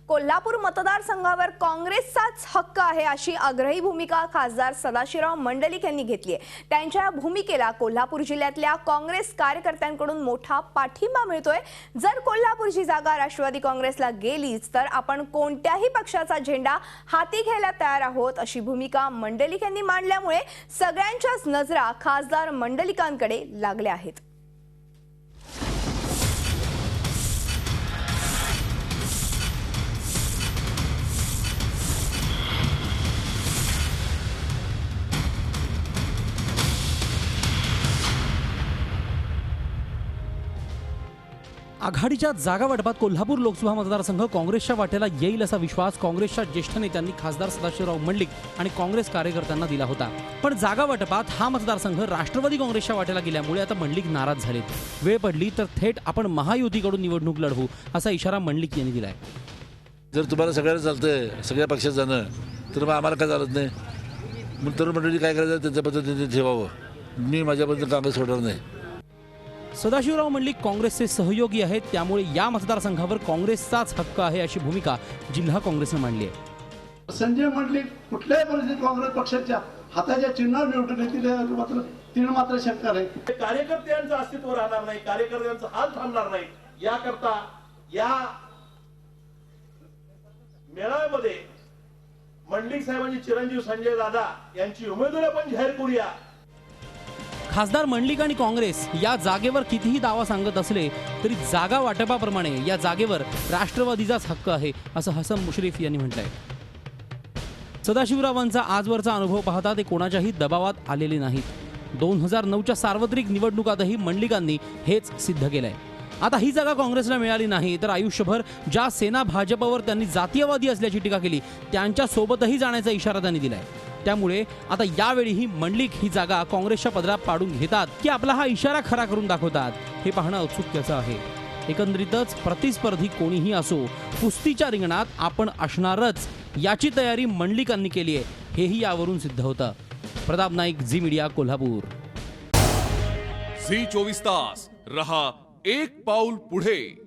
कोल्हापूर मतदारसंघावर काँग्रेसचाच हक्क आहे अशी आग्रही भूमिका खासदार सदाशिवराव मंडलिक यांनी घेतली आहे। त्यांच्या भूमिकेला कोल्हापूर जिल्ह्यातल्या काँग्रेस कार्यकर्त्यांकडून मोठा पाठिंबा मिळतोय। जर कोल्हापूरची जागा राष्ट्रवादी काँग्रेसला गेलीच तर आपण कोणत्याही पक्षाचा झेंडा हाती घ्यायला तयार आहोत अशी भूमिका मंडलिक यांनी मांडल्यामुळे सगळ्यांच्याच नजरा खासदार मंडलिकांकडे लागल्या आहेत। आघाडीच्या जागा वाटपात कोल्हापूर लोकसभा मतदारसंघ काँग्रेसच्या वाटेला येईल असा विश्वास काँग्रेसच्या ज्येष्ठ नेत्यांनी खासदार सदाशिवराव मंडलिक आणि काँग्रेस कार्यकर्त्यांना दिला होता। पण जागा वाटपात हा मतदारसंघ राष्ट्रवादी काँग्रेसच्या वाटेला गेल्यामुळे आता मंडलिक नाराज झालेत। वेळ पडली तर थेट आपण महायुतीकडून निवडणूक लढवू असा इशारा मंडलिक यांनी दिलाय। जर तुम्हाला सगळ्यांना चालतंय सगळ्या पक्षात जाणं तर मग आम्हाला काय चालत नाही। मग तरुण मंडळी काय करायचं त्यांच्या पद्धतीने ठेवावं। मी माझ्याबद्दल काँग्रेस सोडणार नाही। सदाशिवराव मंडलिक काँग्रेसचे सहयोगी आहेत, त्यामुळे या मतदारसंघावर काँग्रेसचाच हक्क आहे अशी भूमिका जिल्हा काँग्रेसने मांडली आहे। संजय मंडलिक कुठल्याही परिस्थितीत काँग्रेस पक्षाच्या हाताच्या चिन्हावर निवडून येतील तीन मात्र शंका नाही। कार्यकर्त्यांचं अस्तित्व राहणार नाही, कार्यकर्त्यांचा हात थांबणार नाही। याकरता या मेळाव्यामध्ये मंडलिक साहेबांची चिरंजीव संजय दादा यांची उमेदवारी आपण जाहीर करूया। खासदार मंडलिक आणि काँग्रेस या जागेवर कितीही दावा सांगत असले तरी जागा वाटपाप्रमाणे या जागेवर राष्ट्रवादीचाच हक्क आहे असं हसन मुश्रीफ यांनी म्हटलंय। सदाशिवरावांचा आजवरचा अनुभव पाहता ते कोणाच्याही दबावात आलेले नाहीत। 2009च्या सार्वत्रिक निवडणुकातही मंडलिकांनी हेच सिद्ध केलंय। आता ही जागा काँग्रेसला मिळाली नाही तर आयुष्यभर ज्या सेना भाजपवर त्यांनी जातीयवादी असल्याची टीका केली त्यांच्या सोबतही जाण्याचा इशारा त्यांनी दिलाय। त्यामुळे आता यावेळीही मंडलिक ही जागा काँग्रेसच्या पदरात पाडून घेतात की आपला हा इशारा खरा करून दाखवतात हे पाहणं औत्सुक्याचं आहे। एकंदरीतच प्रतिस्पर्धी कोणीही असो कुस्तीच्या रिंगणात आपण असणारच याची तयारी मंडलिकांनी केली आहे हेही यावरून सिद्ध होतं। Pratap Naik, Zee media, Kolhapur. Zee 24 तास रहा एक पाऊल पुढे।